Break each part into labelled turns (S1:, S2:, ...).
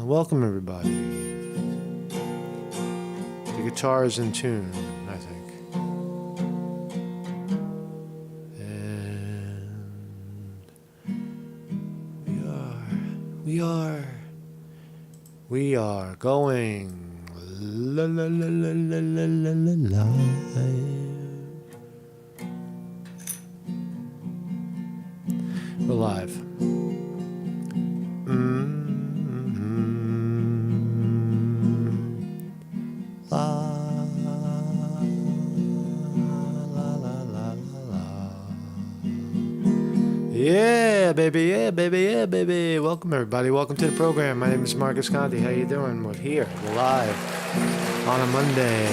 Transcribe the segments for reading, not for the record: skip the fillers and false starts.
S1: Welcome, everybody. The guitar is in tune, I think. And we are going la la la la la la la la live. We're live. Yeah, baby, yeah, baby, yeah, baby. Welcome, everybody. Welcome to the program. My name is Marcus Conte. How you doing? We're here. We're live on a Monday.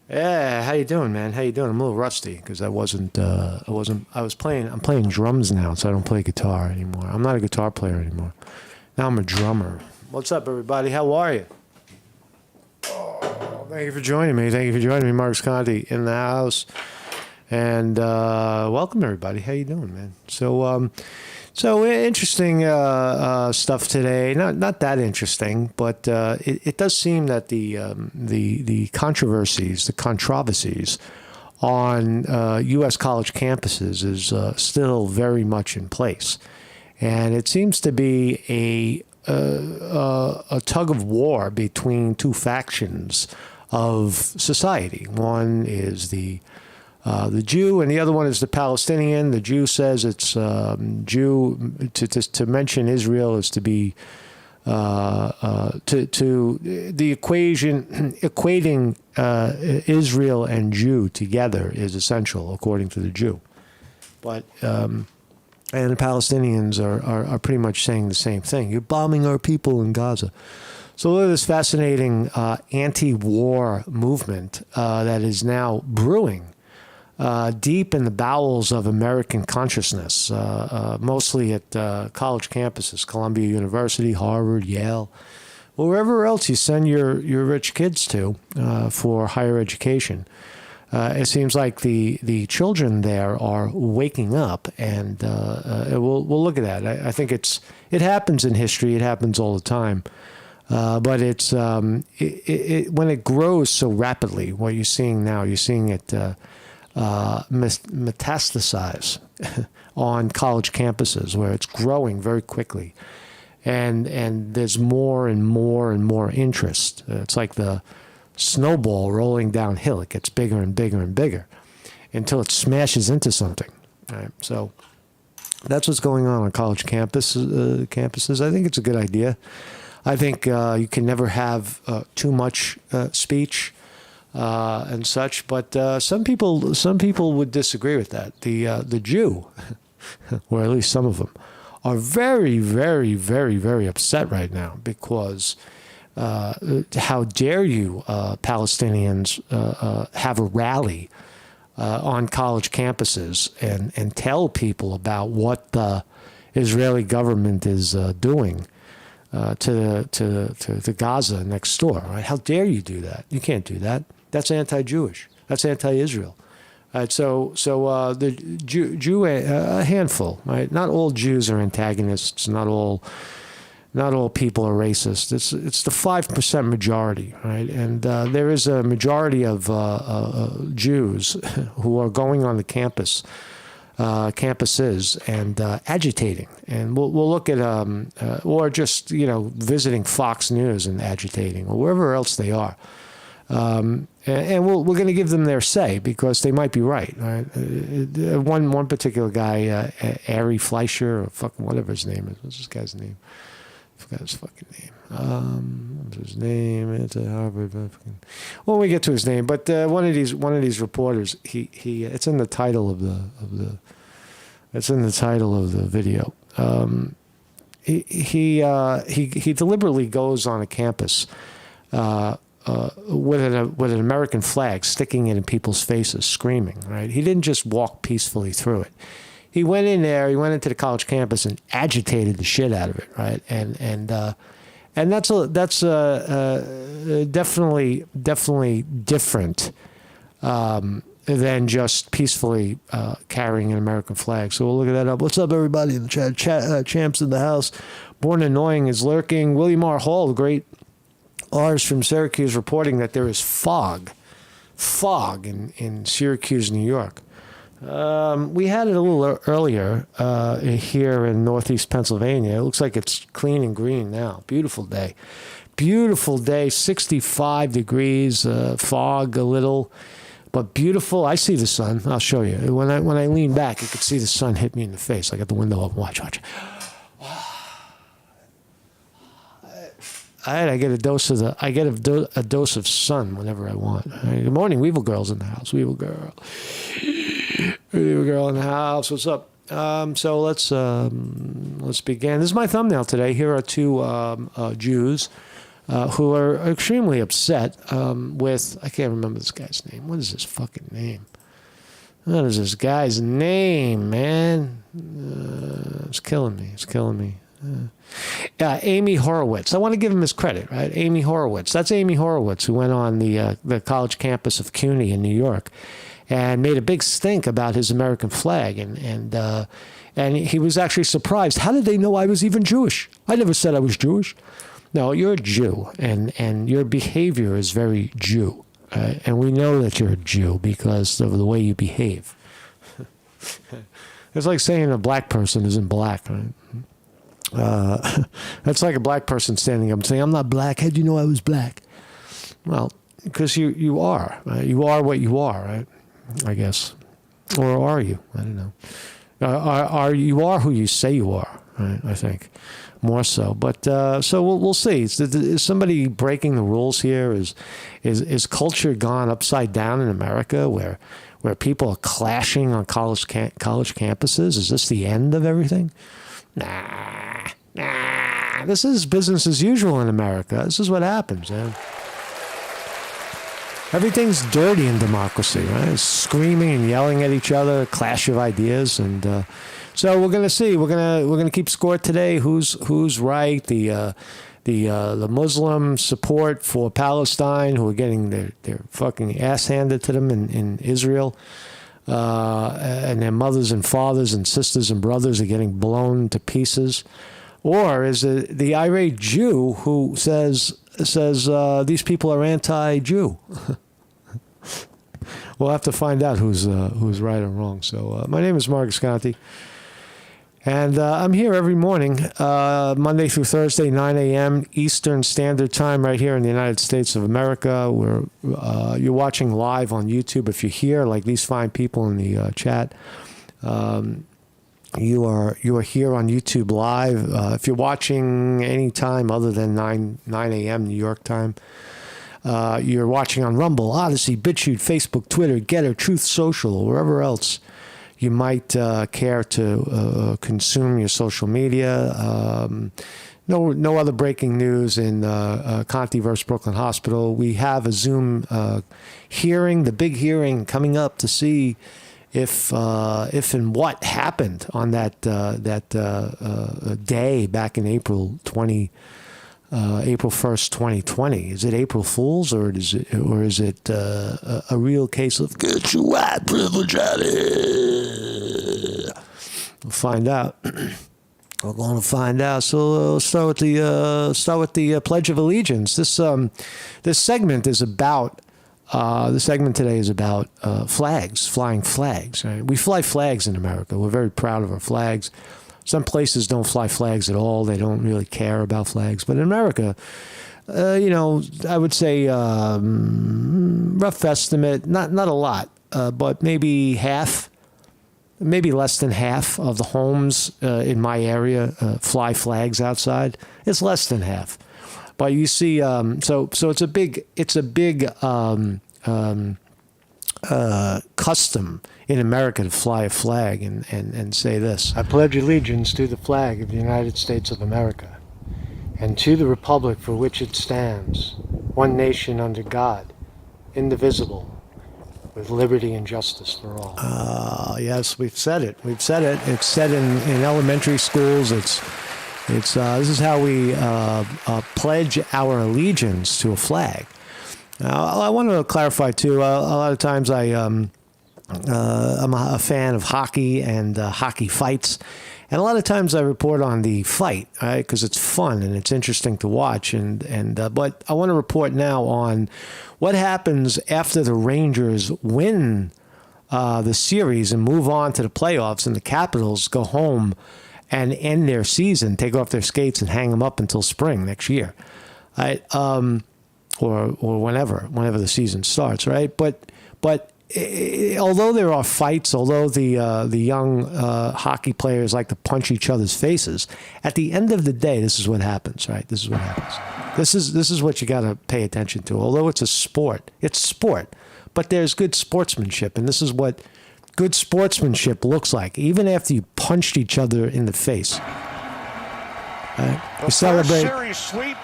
S1: Yeah, how you doing, man? How you doing? I'm a little rusty because I'm playing drums now, so I don't play guitar anymore. I'm not a guitar player anymore. Now I'm a drummer. What's up, everybody? How are you? Thank you for joining me. Thank you for joining me, Marcus Conte in the house. And welcome, everybody. How you doing, man? So interesting stuff today. Not that interesting, but it does seem that the controversies on U.S. college campuses is still very much in place, and it seems to be a tug of war between two factions of society. One is the Jew, and the other one is the Palestinian. The Jew says it's Jew to mention Israel is to be to the equating Israel and Jew together is essential according to the Jew, but. And the Palestinians are pretty much saying the same thing. You're bombing our people in Gaza. So look at this fascinating anti-war movement that is now brewing deep in the bowels of American consciousness, mostly at college campuses, Columbia University, Harvard, Yale, wherever else you send your rich kids to for higher education. It seems like the children there are waking up, and we'll look at that. I think it happens in history. It happens all the time, but it's when it grows so rapidly. What you're seeing now, you're seeing it metastasize on college campuses, where it's growing very quickly, and there's more and more and more interest. It's like the snowball rolling downhill. It gets bigger and bigger and bigger until it smashes into something. Right? So that's what's going on college campuses. I think it's a good idea. I think you can never have too much speech and such, but some people would disagree with that. The Jew, or at least some of them, are very, very, very, very upset right now because how dare you, Palestinians, have a rally on college campuses and tell people about what the Israeli government is doing to Gaza next door. Right? How dare you do that? You can't do that. That's anti-Jewish. That's anti-Israel. So the Jew, a handful. Right? Not all Jews are antagonists. Not all people are racist. It's the 5% majority, right? And there is a majority of Jews who are going on the campuses and agitating. And we'll look at or just visiting Fox News and agitating, or wherever else they are. And we're going to give them their say because they might be right. Right? One particular guy, Ari Fleischer, or fucking whatever his name is. What's this guy's name? I forgot his fucking name. What's his name? It's a Harvard. When we get to his name, but one of these reporters, he it's in the title of the video. He deliberately goes on a campus with an American flag, sticking it in people's faces, screaming. Right? He didn't just walk peacefully through it. He went in there. He went into the college campus and agitated the shit out of it, right? And that's definitely different than just peacefully carrying an American flag. So we'll look at that up. What's up, everybody in the chat? Champs in the house. Born Annoying is lurking. William R. Hall, the great artist from Syracuse, reporting that there is fog in Syracuse, New York. We had it a little earlier here in northeast Pennsylvania. It looks like it's clean and green now. Beautiful day. Beautiful day, 65 degrees, fog a little, but beautiful. I see the sun. I'll show you. When I lean back, I could see the sun hit me in the face. I got the window open. Watch. I get a dose of a dose of sun whenever I want. Right, good morning, Weevil Girl's in the house. Weevil Girl in the house. What's up? So let's begin. This is my thumbnail today. Here are two Jews who are extremely upset with. I can't remember this guy's name. What is his fucking name? What is this guy's name, man? It's killing me. Amy Horowitz. I want to give him his credit, right? Amy Horowitz. That's Amy Horowitz, who went on the college campus of CUNY in New York and made a big stink about his American flag. And he was actually surprised. How did they know I was even Jewish? I never said I was Jewish. No, you're a Jew, and your behavior is very Jew. And we know that you're a Jew because of the way you behave. It's like saying a black person isn't black, right? That's like a black person standing up and saying, I'm not black. How'd you know I was black? Well, because you are. Right? You are what you are, right? I guess. Or are you? I don't know. You are who you say you are, right? I think. More so. But so we'll see. Is somebody breaking the rules here? Is culture gone upside down in America where people are clashing on college campuses? Is this the end of everything? Nah. This is business as usual in America. This is what happens, man. Everything's dirty in democracy, right? It's screaming and yelling at each other, clash of ideas, and so we're gonna see. We're gonna keep score today. Who's right? The Muslim support for Palestine, who are getting their fucking ass handed to them in Israel. And their mothers and fathers and sisters and brothers are getting blown to pieces, or is it the irate Jew who says these people are anti-Jew? We'll have to find out who's right or wrong. So my name is Marcus Conte, and I'm here every morning, Monday through Thursday, 9 a.m. Eastern Standard Time, right here in the United States of America. You're watching live on YouTube. If you're here, like these fine people in the chat, you are here on YouTube live. If you're watching any time other than 9 a.m. New York time, you're watching on Rumble, Odyssey, BitChute, Facebook, Twitter, Getter, Truth Social, or wherever else you might care to consume your social media. No other breaking news in Conte versus Brooklyn Hospital. We have a Zoom hearing, the big hearing coming up to see if and what happened on that day back in April 1st, 2020. Is it April Fool's or is it a real case of get your white privilege out of here? We'll find out. We're going to find out. So start with the Pledge of Allegiance. This segment is about. The segment today is about flags, flying flags. Right? We fly flags in America. We're very proud of our flags. Some places don't fly flags at all. They don't really care about flags. But in America, I would say rough estimate, not a lot, but maybe half, maybe less than half of the homes in my area fly flags outside. It's less than half. But you see, so it's a big custom in America to fly a flag and say this: I pledge allegiance to the flag of the United States of America and to the republic for which it stands, one nation under God, indivisible, with liberty and justice for all. Yes, we've said it. It's said in elementary schools. This is how we pledge our allegiance to a flag. Now, I want to clarify too. A lot of times I I'm a fan of hockey and hockey fights. And a lot of times I report on the fight, right? Because it's fun and it's interesting to watch. But I want to report now on what happens after the Rangers win the series and move on to the playoffs, and the Capitals go home and end their season, take off their skates and hang them up until spring next year, right? Or whenever the season starts, right? But although there are fights, although the young hockey players like to punch each other's faces, at the end of the day, this is what happens, right? This is what happens. This is what you got to pay attention to. Although it's a sport, it's sport, but there's good sportsmanship, and this is what good sportsmanship looks like, even after you punched each other in the face. Right?
S2: You celebrate series sweep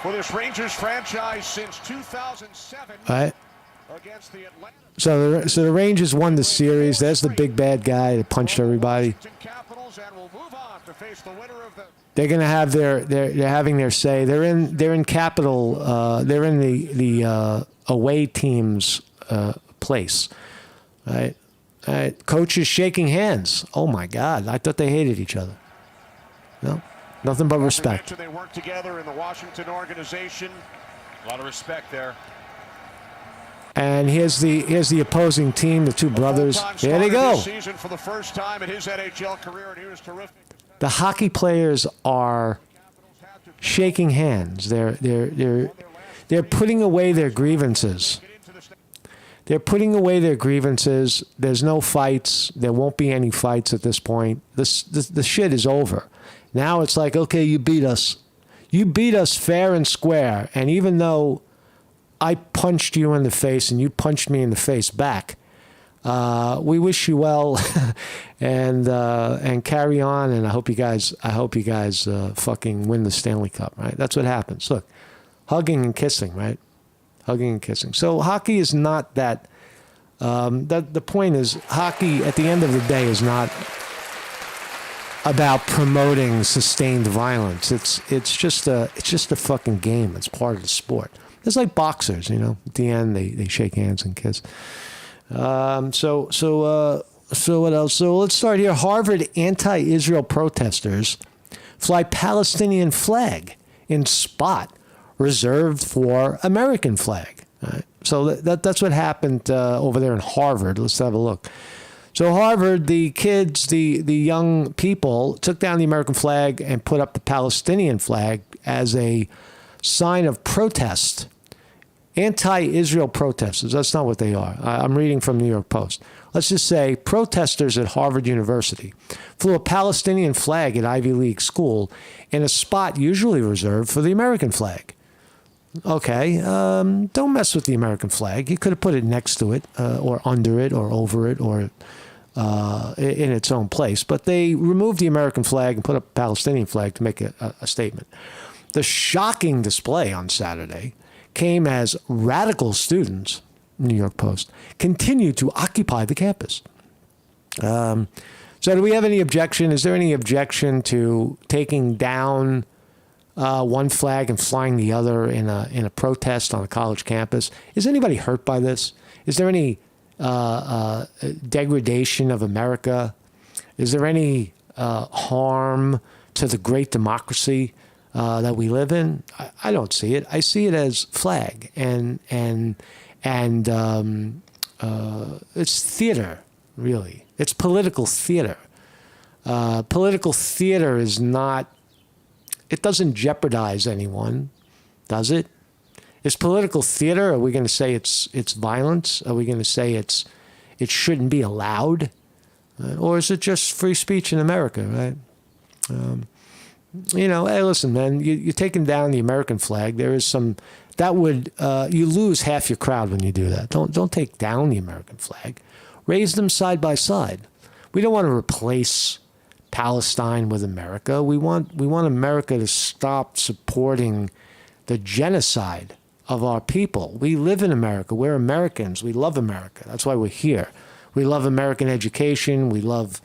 S2: for this Rangers franchise since 2007.
S1: Right. So the Rangers won the series. There's the big bad guy that punched everybody. They're going to have they're having their say. They're in Capital. They're in the away team's place. Right. Coaches shaking hands. Oh my God! I thought they hated each other. No, nothing but respect.
S2: They work together in the Washington organization. A lot of respect there.
S1: And here's the opposing team, the two brothers. There they go.
S2: For the first time in his NHL career, and he was terrific.
S1: The hockey players are shaking hands. They're putting away their grievances. They're putting away their grievances. There's no fights. There won't be any fights at this point. The shit is over. Now it's like, okay, you beat us. You beat us fair and square. And even though I punched you in the face and you punched me in the face back, we wish you well and carry on. And I hope you guys fucking win the Stanley Cup, right? That's what happens. Look, hugging and kissing, right? Hugging and kissing. So hockey is not that. The point is, hockey at the end of the day is not about promoting sustained violence. It's just a fucking game. It's part of the sport. It's like boxers, you know. At the end, they shake hands and kiss. So what else? So let's start here. Harvard anti-Israel protesters fly Palestinian flag in spot reserved for American flag. Right? So that's what happened over there in Harvard. Let's have a look. So Harvard, the kids, the young people took down the American flag and put up the Palestinian flag as a sign of protest. Anti-Israel protesters. That's not what they are. I'm reading from New York Post. Let's just say protesters at Harvard University flew a Palestinian flag at Ivy League school in a spot usually reserved for the American flag. Okay, don't mess with the American flag. You could have put it next to it or under it or over it or in its own place. But they removed the American flag and put up a Palestinian flag to make a statement. The shocking display on Saturday came as radical students, New York Post, continued to occupy the campus. So do we have any objection? Is there any objection to taking down one flag and flying the other in a protest on a college campus? Is anybody hurt by this? Is there any degradation of America? Is there any harm to the great democracy that we live in? I don't see it. I see it as flag, and it's theater, really. It's political theater. Political theater is not. It doesn't jeopardize anyone, does it? Is political theater? Are we going to say it's violence? Are we going to say it shouldn't be allowed, or is it just free speech in America? Right. You know, hey, listen, man, you're taking down the American flag. There is some, that would, you lose half your crowd when you do that. Don't take down the American flag. Raise them side by side. We don't want to replace Palestine with America. We want America to stop supporting the genocide of our people. We live in America. We're Americans. We love America. That's why we're here. We love American education. We love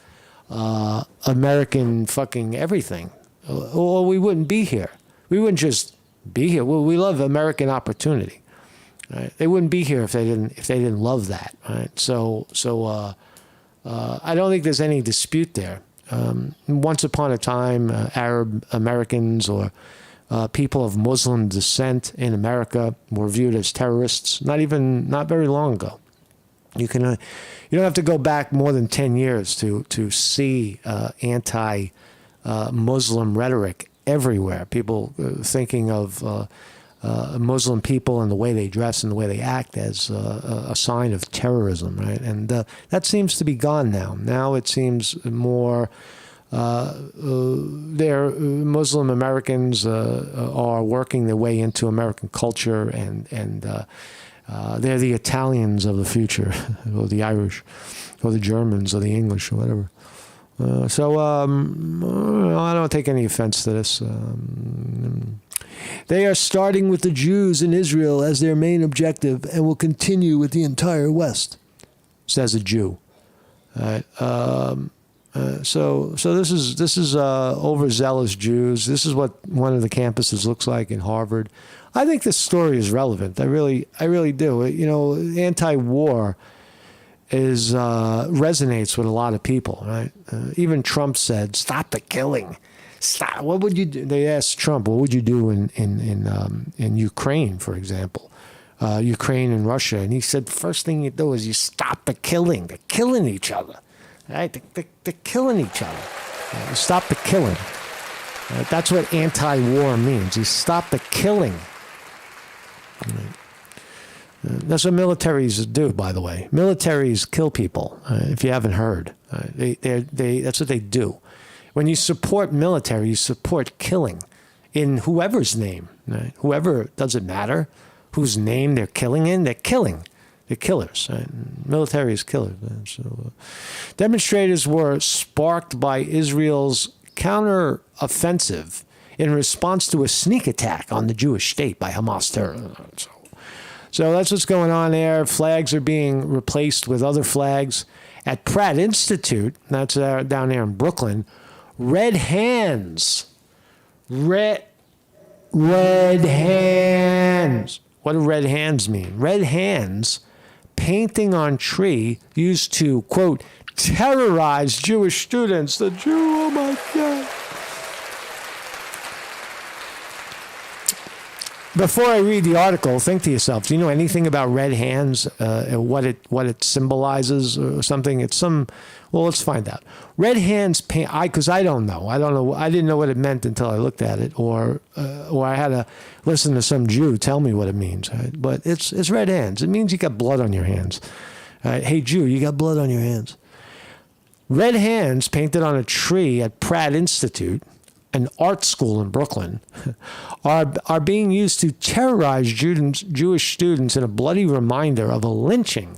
S1: American fucking everything. Or we wouldn't be here. We wouldn't just be here. Well, we love American opportunity. Right? They wouldn't be here if they didn't love that. Right? So I don't think there's any dispute there. Once upon a time, Arab Americans or people of Muslim descent in America were viewed as terrorists. Not very long ago. You don't have to go back more than 10 years to see anti-Muslim rhetoric everywhere. People thinking of Muslim people and the way they dress and the way they act as a sign of terrorism, right? And that seems to be gone now. Now it seems more Muslim Americans are working their way into American culture, and they're the Italians of the future, or the Irish, or the Germans, or the English, or whatever. So I don't take any offense to this. They are starting with the Jews in Israel as their main objective and will continue with the entire West, says a Jew. So this is overzealous Jews. This is what one of the campuses looks like in Harvard. I think this story is relevant. I really do. Anti-war resonates with a lot of people, right? Even Trump said, "Stop the killing." Stop. What would you do? They asked Trump, "What would you do in Ukraine, for example, Ukraine and Russia?" And he said, "First thing you do is you stop the killing. They're killing each other, right? They're killing each other. Stop the killing." That's what anti-war means. You stop the killing. That's what militaries do, by the way. Militaries kill people. If you haven't heard, that's what they do. When you support military, you support killing in whoever's name. Right? Whoever, doesn't matter whose name they're killing in. They're killing. They're killers. Right? Military is killers. Right? So, demonstrators were sparked by Israel's counter-offensive in response to a sneak attack on the Jewish state by Hamas terror. So that's what's going on there. Flags are being replaced with other flags. At Pratt Institute, that's down there in Brooklyn, red hands. Red hands. What do red hands mean? Red hands, painting on tree, used to, quote, terrorize Jewish students. The Jew, oh my God. Before I read the article, think to yourself, do you know anything about red hands, what it symbolizes or something? Well, let's find out. Red hands paint, because I don't know. I didn't know what it meant until I looked at it, or I had to listen to some Jew tell me what it means. Right? But it's red hands. It means you got blood on your hands. Hey, Jew, you got blood on your hands. Red hands painted on a tree at Pratt Institute, an art school in Brooklyn, are being used to terrorize Jewish students in a bloody reminder of a lynching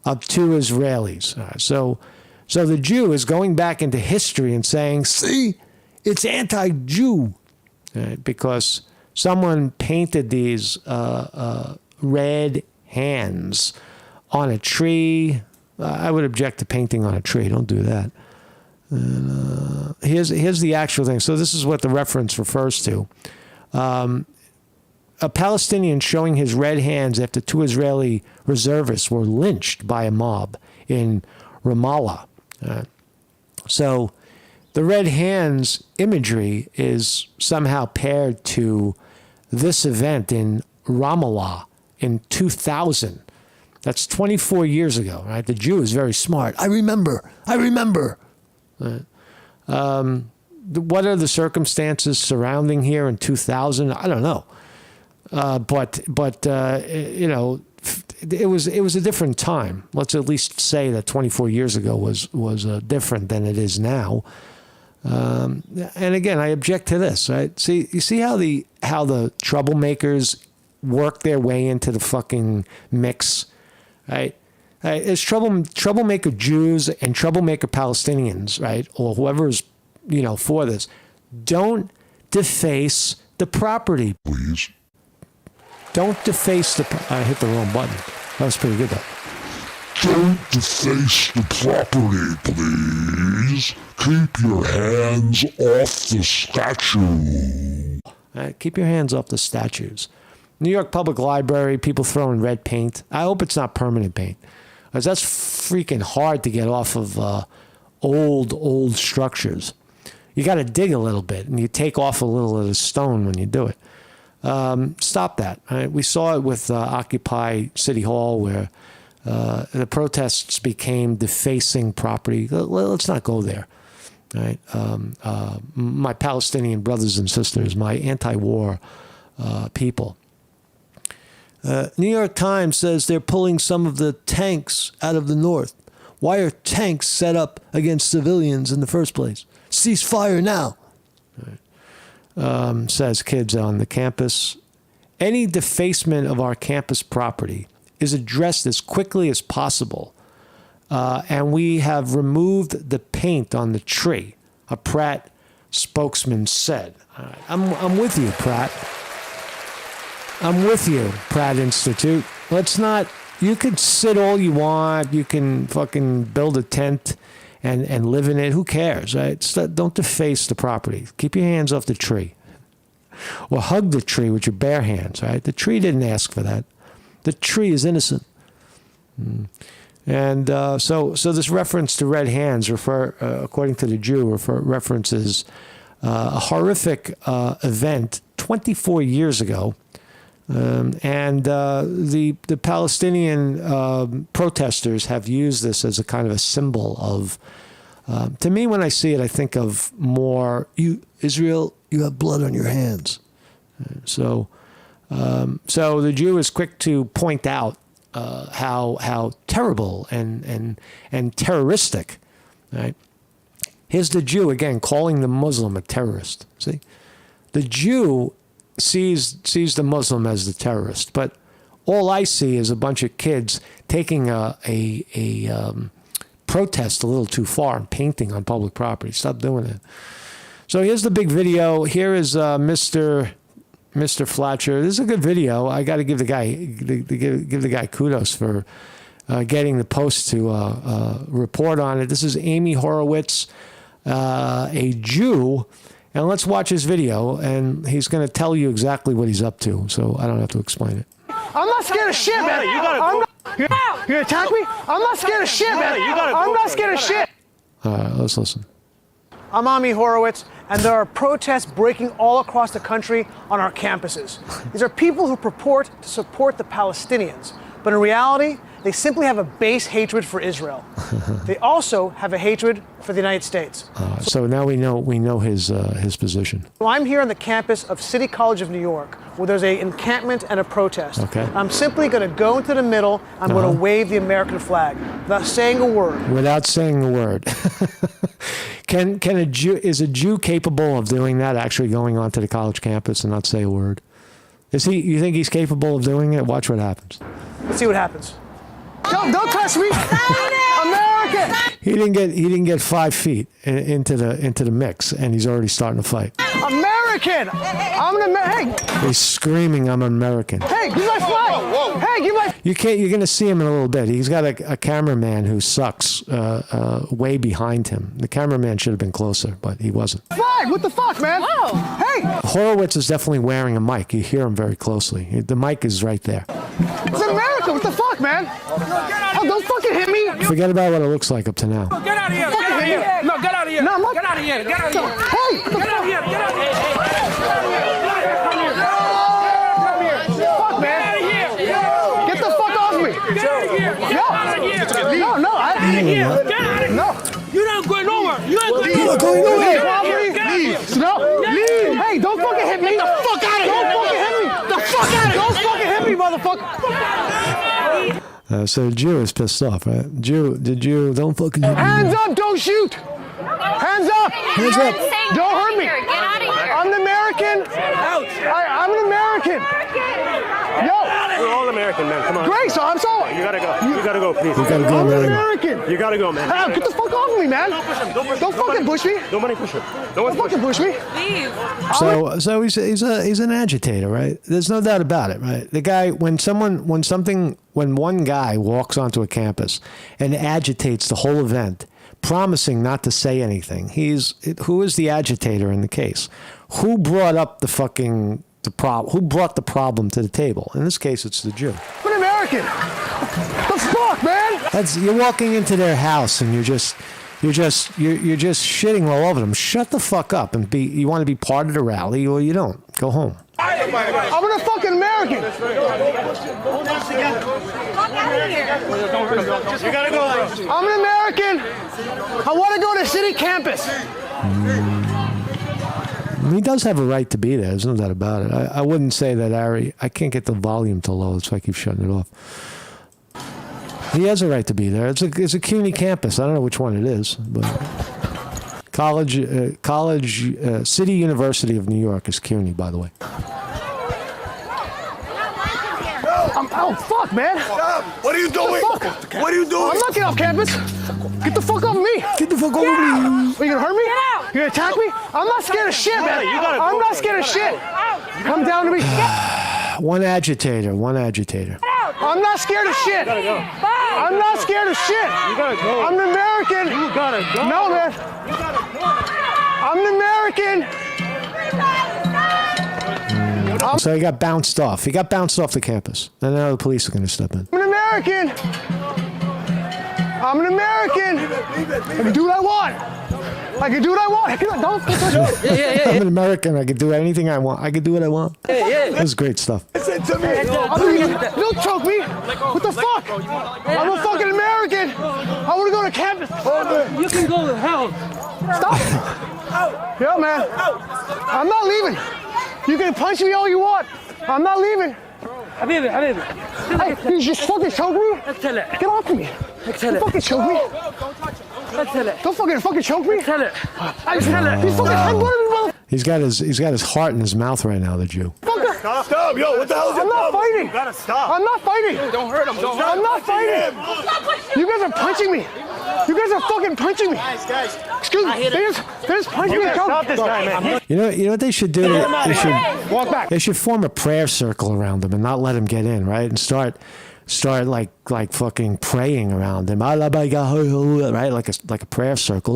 S1: of 2 Israelis. So the Jew is going back into history and saying, see, it's anti-Jew, because someone painted these red hands on a tree. I would object to painting on a tree. Don't do that. And here's the actual thing. So this is what the reference refers to. A Palestinian showing his red hands after 2 Israeli reservists were lynched by a mob in Ramallah. So the red hands imagery is somehow paired to this event in Ramallah in 2000. That's 24 years ago, right? The Jew is very smart. I remember. What are the circumstances surrounding here in 2000? I don't know. But it was a different time. Let's at least say that 24 years ago was different than it is now. And again, I object to this. Right? See, you see how the troublemakers work their way into the fucking mix, right? It's troublemaker Jews and troublemaker Palestinians, right? Or whoever's, for this. Don't deface the property.
S3: Please.
S1: Don't deface I hit the wrong button. That was pretty good, though.
S3: Don't deface the property, please. Keep your hands off the statue.
S1: Keep your hands off the statues. New York Public Library, people throwing red paint. I hope it's not permanent paint, because that's freaking hard to get off of old structures. You got to dig a little bit, and you take off a little of the stone when you do it. Stop that. Right? We saw it with Occupy City Hall, where the protests became defacing property. Let's not go there. Right? My Palestinian brothers and sisters, my anti-war people. New York Times says they're pulling some of the tanks out of the north. Why are tanks set up against civilians in the first place? Cease fire now. Right. Says kids on the campus. Any defacement of our campus property is addressed as quickly as possible. And we have removed the paint on the tree, a Pratt spokesman said. All right. I'm with you, Pratt. I'm with you, Pratt Institute. Let's not, you can sit all you want. You can fucking build a tent and live in it. Who cares, right? Don't deface the property. Keep your hands off the tree. Or hug the tree with your bare hands, right? The tree didn't ask for that. The tree is innocent. And so this reference to red hands, according to the Jew, references a horrific event 24 years ago. The Palestinian protesters have used this as a kind of a symbol of, to me, when I see it, I think of more, Israel, you have blood on your hands. So the Jew is quick to point out how terrible and terroristic, right? Here's the Jew again calling the Muslim a terrorist. See, the Jew sees the Muslim as the terrorist, but all I see is a bunch of kids taking a protest a little too far and painting on public property. Stop doing it. So here's the big video. Here is Mr. Fletcher. This is a good video. I got to give the guy kudos for getting the Post to report on it. This is Amy Horowitz, a Jew. And let's watch his video, and he's going to tell you exactly what he's up to, so I don't have to explain it.
S4: I'm not scared of shit, man. You gonna attack me? I'm not scared of shit, man. I'm not scared of shit.
S1: Let's listen.
S4: I'm Amy Horowitz, and there are protests breaking all across the country on our campuses. These are people who purport to support the Palestinians, but in reality, they simply have a base hatred for Israel. They also have a hatred for the United States.
S1: So now we know his position.
S4: So I'm here on the campus of City College of New York, where there's an encampment and a protest.
S1: Okay.
S4: I'm simply going to go into the middle. I'm going to wave the American flag without saying a word.
S1: Without saying a word. Is a Jew capable of doing that? Actually going onto the college campus and not say a word? You think he's capable of doing it? Watch what happens.
S4: Let's see what happens. Don't touch me! American!
S1: He didn't get 5 feet into the mix, and he's already starting to fight.
S4: American! I'm an American. Hey!
S1: He's screaming, "I'm American!"
S4: Hey, give my flag! Whoa. Hey, give my.
S1: You're gonna see him in a little bit. He's got a cameraman who sucks way behind him. The cameraman should have been closer, but he wasn't.
S4: Flag! What the fuck, man? Whoa! Hey!
S1: Horowitz is definitely wearing a mic. You hear him very closely. The mic is right there.
S4: It's America! What the fuck, man? Oh, don't fucking hit me!
S1: Forget about what it looks like up to now.
S5: Get out of here! Get out of here! No, get out of here!
S4: No, I'm not.
S5: Get out of here! Get out of here!
S4: Hey!
S5: Get out of here! Get out of here!
S4: Fuck, man! Get the fuck off me!
S5: Get out of here! Get out of here!
S4: No, I.
S5: Get out of here! Get out of here!
S4: No!
S5: You're not going nowhere! You ain't going
S4: You're
S5: nowhere!
S4: going nowhere!
S5: Get out of here!
S4: No! Leave! Hey, don't fucking hit me!
S5: Get the fuck out of here!
S4: Don't fucking hit me!
S5: The fuck out of here!
S4: Don't fucking hit me, motherfucker!
S1: So the Jew is pissed off, right? The Jew, don't fucking hit me.
S4: Hands up, don't shoot! Hands up!
S1: Hands up!
S4: Don't hurt me!
S6: Get out of here!
S4: I'm an American! I'm an American! Yo!
S7: We're all American, man. Come on.
S4: Great, so I'm sorry!
S7: You gotta go. You gotta go, please.
S1: You gotta go,
S4: I'm an
S1: man.
S4: American!
S7: You gotta go, man.
S4: Get the fuck off of me, man!
S7: Don't push him. Don't push him.
S4: Don't fucking push me!
S7: Nobody push him. No
S4: Don't
S7: one's
S4: fucking
S7: pushing.
S4: push me!
S6: Leave.
S1: So he's an agitator, right? There's no doubt about it, right? The guy, when one guy walks onto a campus and agitates the whole event, promising not to say anything, who is the agitator in the case? Who brought up the fucking Who brought the problem to the table? In this case, it's the Jew.
S4: I'm an American. The fuck, man?
S1: You're walking into their house and you're just shitting all over them. Shut the fuck up and you want to be part of the rally or you don't. Go home.
S4: I'm a fucking American.
S7: You gotta go.
S4: I'm an American. I want to go to city campus.
S1: He does have a right to be there. There's no doubt about it. I wouldn't say that Ari. I can't get the volume to low, so I keep shutting it off. He has a right to be there. It's a CUNY campus. I don't know which one it is, but City University of New York is CUNY, by the way.
S4: Oh, fuck, man.
S3: What are you doing? What are you doing?
S4: I'm not getting off campus. Get the fuck off of me.
S1: Get the fuck over me.
S4: Are you gonna hurt me? You gonna attack me? I'm not scared of shit, man. I'm not scared of shit. Come down to me.
S1: One agitator.
S4: I'm not scared of shit. I'm not scared of shit.
S7: You gotta go.
S4: I'm an American.
S7: You gotta go.
S4: No, man.
S7: You gotta go.
S4: I'm an American.
S1: So he got bounced off. He got bounced off the campus. And now the police are going to step in.
S4: I'm an American. I'm an American. I can do what I want. Don't touch me.
S1: I'm an American. I can do anything I want. I can do what I want. This is great stuff.
S4: Don't choke me. What the fuck? I'm a fucking American. I want to go to campus.
S5: You can go to hell.
S4: Stop. Yeah, man. I'm not leaving. You can punch me all you want. I'm not leaving.
S5: حبيبي حبيبي
S4: Hey, you just fucking choke me?
S5: اقتلع
S4: Get off of me. Don't fucking choke me.
S5: اقتلع
S4: Don't fucking choke me.
S5: اقتلع
S4: He's fucking headbutting me, mother.
S1: He's got his heart in his mouth right now, the Jew.
S3: Stop, yo, what the hell is
S4: I'm not fighting.
S7: You gotta stop.
S4: I'm not fighting.
S7: Don't hurt him. Don't hurt
S4: I'm
S7: him.
S4: not fighting. You guys are punching me. You guys are fucking punching me.
S7: Guys.
S4: Excuse me. They just punched me and
S7: Stop
S4: choked.
S7: this guy, man.
S1: You know what they should do?
S4: Walk back.
S1: They should form a prayer circle around him and not let him get in, right? And start like fucking praying around him, right? Like a prayer circle.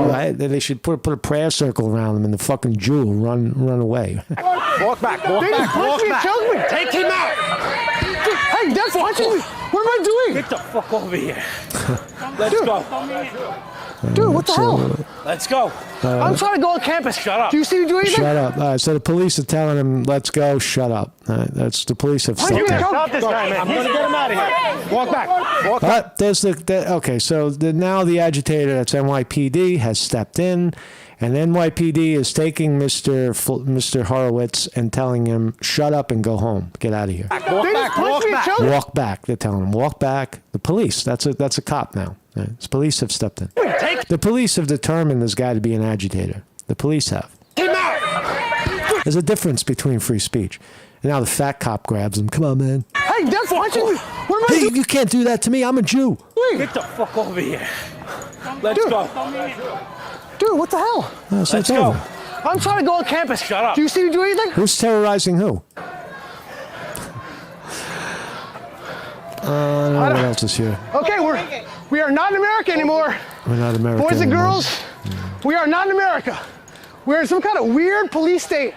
S1: Right? They should put a prayer circle around him, and the fucking Jew will run away.
S7: Walk back. Walk
S4: They just
S7: back.
S4: punched
S7: Walk
S4: me and
S7: back.
S4: choked me.
S7: Take him out.
S4: Hey, that's punching me. What am I doing?
S5: Get the fuck over here. Let's go.
S4: Dude, what the hell?
S5: Let's go.
S4: I'm trying to go on campus.
S5: Shut up.
S4: Do you see me do anything?
S1: Shut up. All right, so the police are telling him, let's go, shut up. All right, that's the police have
S4: Punch me
S1: stepped
S4: and
S1: in.
S4: choke
S7: Stop this guy, man. I'm gonna get him out of here.
S4: Walk back. Walk back.
S1: There's okay, so now the agitator, that's NYPD, has stepped in, and NYPD is taking Mr. Horowitz and telling him, shut up and go home. Get out of here.
S4: They just punched me and choked me.
S1: Walk back. They're telling him, walk back. The police, that's a cop now. Right? The police have stepped in. The police have determined this guy to be an agitator. The police have. There's a difference between free speech. And now the fat cop grabs him. Come on, man.
S4: Hey, that's punching me. What am I
S1: Hey,
S4: doing?
S1: you can't do that to me. I'm a Jew.
S5: Get the fuck over here. Let's
S4: Dude.
S5: go.
S4: Dude, what the hell?
S1: So
S5: Let's
S1: it's
S5: go.
S1: over.
S4: I'm trying to go on campus.
S5: Shut up.
S4: Do you see me do anything?
S1: Who's terrorizing who? I don't know what else is here.
S4: Okay, we are not in America anymore.
S1: We're not American
S4: Boys and
S1: anymore.
S4: girls, we are not in America. We're in some kind of weird police state.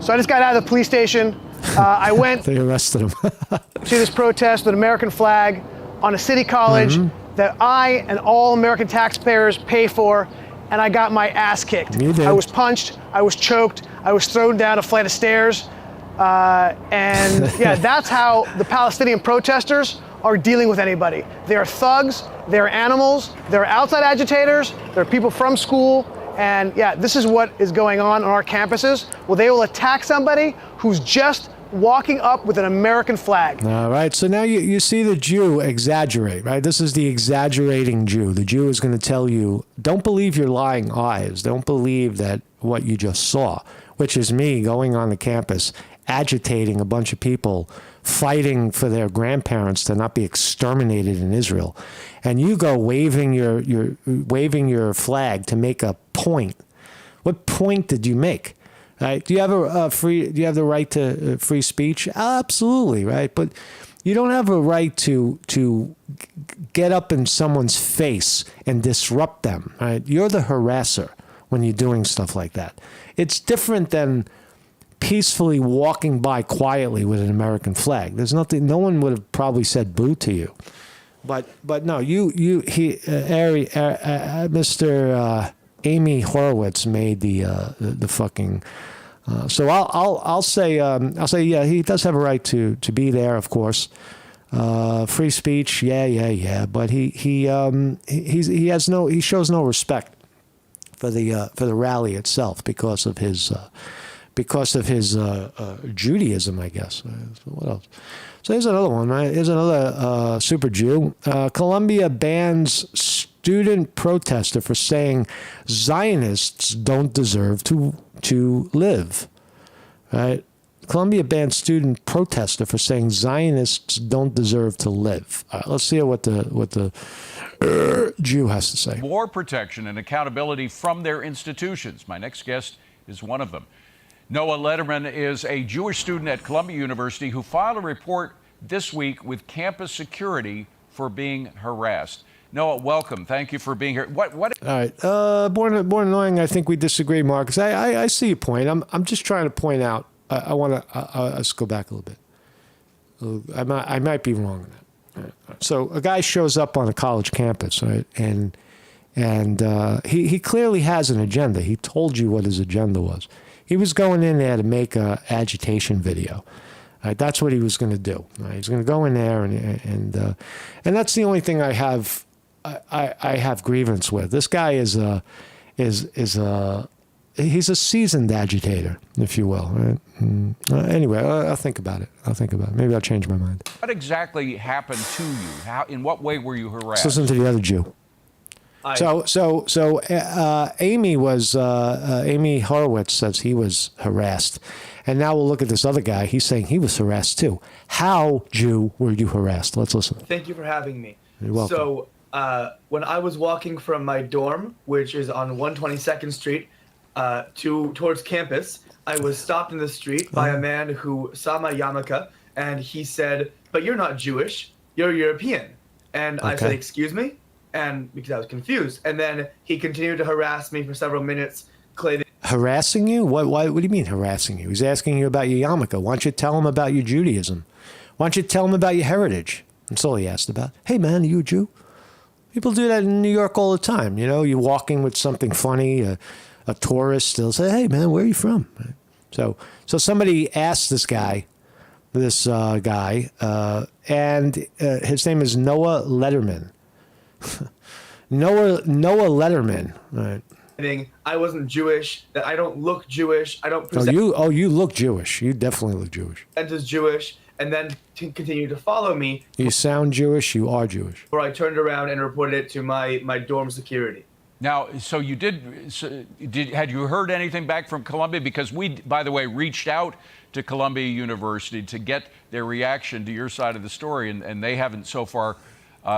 S4: So I just got out of the police station. I went
S1: They arrested him.
S4: to this protest with an American flag on a city college that I and all American taxpayers pay for, and I got my ass kicked.
S1: You did.
S4: I was punched, I was choked, I was thrown down a flight of stairs. And yeah, that's how the Palestinian protesters are dealing with anybody. They are thugs, they're animals, they're outside agitators, they're people from school, and yeah, this is what is going on our campuses. Well, they will attack somebody who's just walking up with an American flag.
S1: All right, so now you see the Jew exaggerate, right? This is the exaggerating Jew. The Jew is going to tell you, don't believe your lying eyes. Don't believe that what you just saw, which is me going on the campus, agitating a bunch of people, fighting for their grandparents to not be exterminated in Israel. And you go waving your flag to make a point. What point did you make? Right? Do you have Do you have the right to free speech? Absolutely, right? But You don't have a right to get up in someone's face and disrupt them. Right? You're the harasser when you're doing stuff like that. It's different than peacefully walking by quietly with an American flag. There's nothing. No one would have probably said boo to you. But no, Mr. Amy Horowitz made the fucking. So I'll say yeah, he does have a right to be there, of course. Free speech, yeah. But he shows no respect for the rally itself because of his Judaism, I guess. What else? So here's another one, right? Here's another super Jew. Colombia bans student protester for saying Zionists don't deserve to live. Right? Colombia bans student protester for saying Zionists don't deserve to live. All right, let's see what the Jew has to say.
S6: More protection and accountability from their institutions. My next guest is one of them. Noah Letterman is a Jewish student at Columbia University who filed a report this week with campus security for being harassed. Noah, welcome. Thank you for being here. What? All
S1: right. Born annoying. I think we disagree, Marcus. I see your point. I'm just trying to point out. I want to. Let's go back a little bit. I might be wrong on that. Right. So a guy shows up on a college campus, right, and he clearly has an agenda. He told you what his agenda was. He was going in there to make a agitation video. That's what he was going to do. Right? He's going to go in there and that's the only thing I have grievance with. This guy is he's a seasoned agitator, if you will. Right? Anyway, I'll think about it. Maybe I'll change my mind.
S6: What exactly happened to you? In what way were you harassed?
S1: Let's listen to the other Jew. Amy Horowitz says he was harassed. And now we'll look at this other guy. He's saying he was harassed too. How, Jew, were you harassed? Let's listen.
S8: Thank you for having me.
S1: You're welcome.
S8: So when I was walking from my dorm, which is on 122nd Street, towards campus, I was stopped in the street by a man who saw my yarmulke, and he said, "But you're not Jewish, you're European." And I said, "Excuse me?" And because I was confused. And then he continued to harass me for several minutes, claiming.
S1: Harassing you? What do you mean harassing you? He's asking you about your yarmulke. Why don't you tell him about your Judaism? Why don't you tell him about your heritage? That's all he asked about. Hey, man, are you a Jew? People do that in New York all the time. You know, you're walking with something funny, a tourist, they'll say, "Hey, man, where are you from?" So somebody asked this guy, and his name is Noah Letterman. Noah Letterman. Right.
S8: I wasn't Jewish, that I don't look Jewish, I don't present
S1: you look Jewish. You definitely look Jewish.
S8: as Jewish, and then continue to follow me.
S1: You sound Jewish, you are Jewish.
S8: Before I turned around and reported it to my dorm security.
S6: Now, so you had you heard anything back from Columbia? Because we, by the way, reached out to Columbia University to get their reaction to your side of the story, and they haven't so far.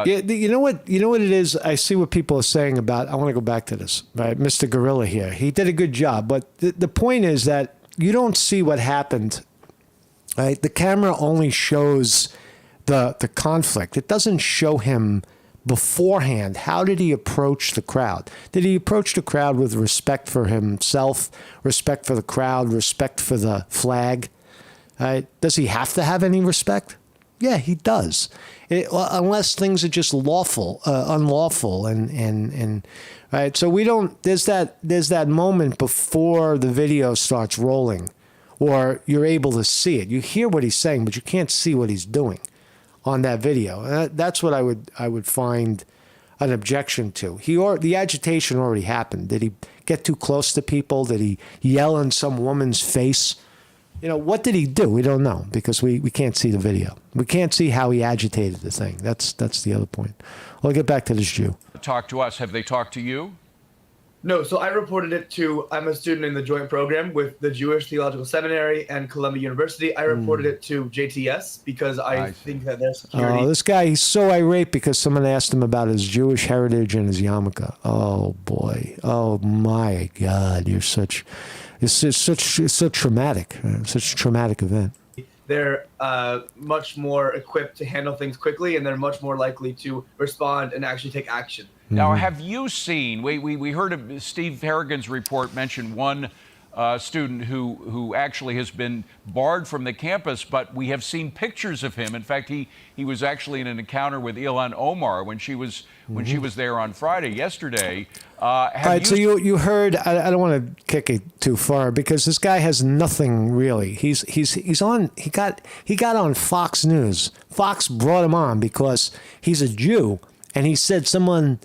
S1: You know what it is? I see what people are saying about, I want to go back to this, right? Mr. Gorilla here. He did a good job, but the point is that you don't see what happened, right? The camera only shows the conflict. It doesn't show him beforehand. How did he approach the crowd? Did he approach the crowd with respect for himself, respect for the crowd, respect for the flag? Does he have to have any respect? Yeah, he does. Unless things are just unlawful, and right. So we don't. There's that moment before the video starts rolling, or you're able to see it. You hear what he's saying, but you can't see what he's doing on that video. That's what I would find an objection to. The agitation already happened. Did he get too close to people? Did he yell in some woman's face? You know, what did he do? We don't know because we can't see the video. We can't see how he agitated the thing. That's the other point. I'll get back to this Jew.
S6: Talk to us. Have they talked to you?
S8: No, so I reported it to, I'm a student in the joint program with the Jewish Theological Seminary and Columbia University. I reported it to JTS because I think that their security.
S1: Oh, this guy, he's so irate because someone asked him about his Jewish heritage and his yarmulke. Oh, boy. Oh, my God. It's so traumatic. Such a traumatic event.
S8: they're much more equipped to handle things quickly, and they're much more likely to respond and actually take action.
S6: Now, have you seen, we heard of Steve Harrigan's report mention one student who actually has been barred from the campus, but we have seen pictures of him. In fact, he was actually in an encounter with Ilhan Omar when she was there on Friday, yesterday.
S1: All right, so you heard. I don't want to kick it too far because this guy has nothing really. He's on. He got on Fox News. Fox brought him on because he's a Jew, and he said someone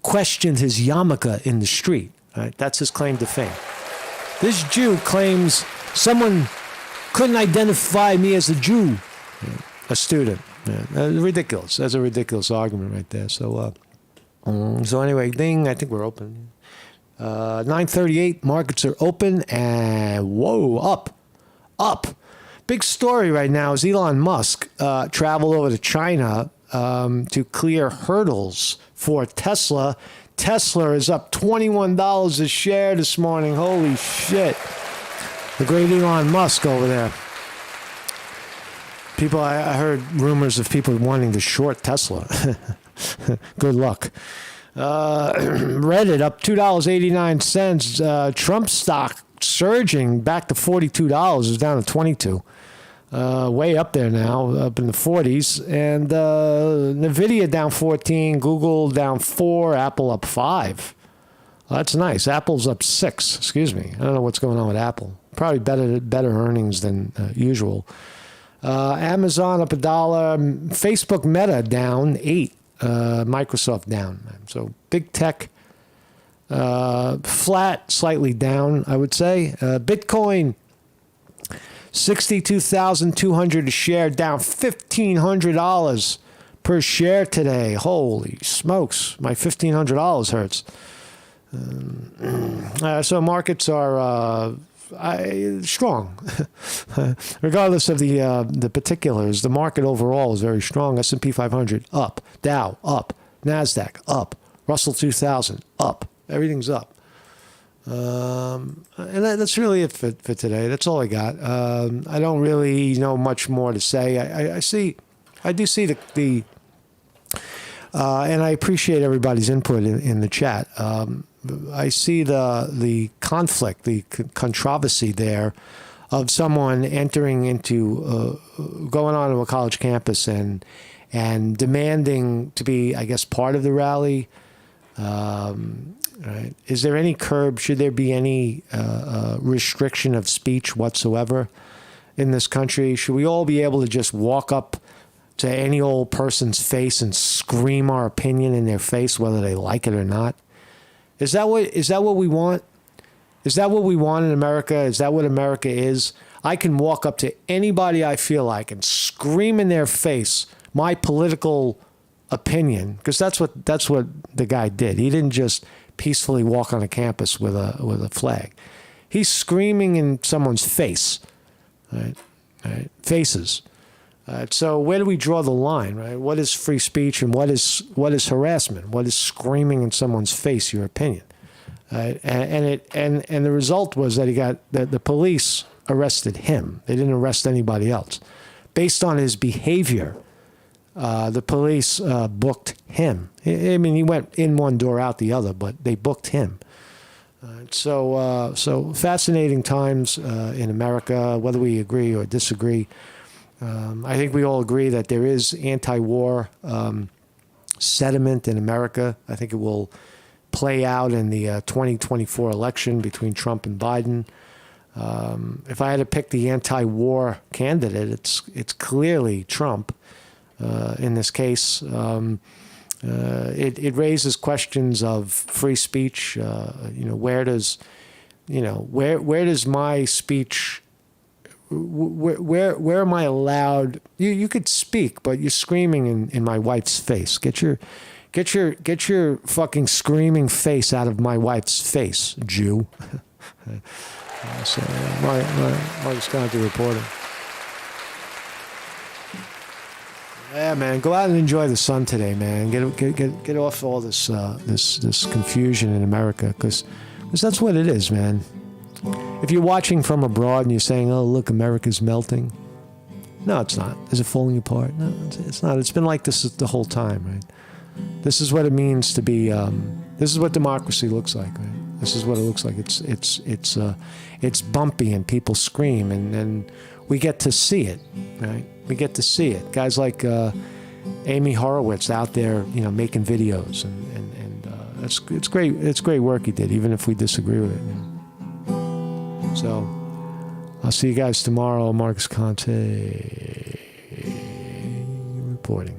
S1: questioned his yarmulke in the street. Right, that's his claim to fame. This Jew claims someone couldn't identify me as a Jew, a student. Ridiculous. That's a ridiculous argument right there. So anyway, ding. I think we're open. 9:38. Markets are open, and whoa, up. Big story right now is Elon Musk traveled over to China to clear hurdles for Tesla. Tesla is up $21 a share this morning. Holy shit. The great Elon Musk over there. People, I heard rumors of people wanting to short Tesla. Good luck. Reddit up $2.89. Trump stock surging back to $42. It's down to $22. Way up there now, up in the 40s. And NVIDIA down 14, Google down 4, Apple up 5. Well, that's nice. Apple's up 6. Excuse me. I don't know what's going on with Apple. Probably better earnings than usual. Amazon up $1. Facebook Meta down 8. Microsoft down. So big tech flat, slightly down, I would say. Bitcoin 62,200 a share, down $1,500 per share today. Holy smokes, my $1,500 hurts. So markets are strong. Regardless of the particulars, the market overall is very strong. S&P 500 up, Dow up, NASDAQ up, Russell 2000 up. Everything's up. And that's really it for today. That's all I got. I don't really know much more to say. I do see the and I appreciate everybody's input in the chat. I see the conflict, the controversy there of someone entering into, going onto a college campus and demanding to be, I guess, part of the rally. Right. Is there any curb? Should there be any restriction of speech whatsoever in this country? Should we all be able to just walk up to any old person's face and scream our opinion in their face, whether they like it or not? Is that what we want? Is that what we want in America? Is that what America is? I can walk up to anybody I feel like and scream in their face my political opinion, because that's what the guy did. He didn't just peacefully walk on a campus with a flag. He's screaming in someone's face, right? Faces. So where do we draw the line, right? What is free speech and what is harassment? What is screaming in someone's face your opinion? And the result was that he got the police arrested him. They didn't arrest anybody else, based on his behavior. The police booked him. I mean, he went in one door, out the other, but they booked him. So fascinating times in America, whether we agree or disagree. I think we all agree that there is anti-war sentiment in America. I think it will play out in the 2024 election between Trump and Biden. If I had to pick the anti-war candidate, it's clearly Trump. In this case, it raises questions of free speech. Where does my speech? Where am I allowed? You could speak, but you're screaming in my wife's face. Get your fucking screaming face out of my wife's face, Jew. So Marcus Conte reporting. Yeah, man, go out and enjoy the sun today, man. Get off all this confusion in America, because that's what it is, man. If you're watching from abroad and you're saying, "Oh, look, America's melting," No, it's not. Is it falling apart? No, it's not. It's been like this the whole time, right? This is what it means to be. This is what democracy looks like, right? This is what it looks like. It's bumpy and people scream, and we get to see it, right? We get to see it. Guys like Amy Horowitz out there, making videos, and it's great. It's great work he did, even if we disagree with it. So I'll see you guys tomorrow. Marcus Conte reporting.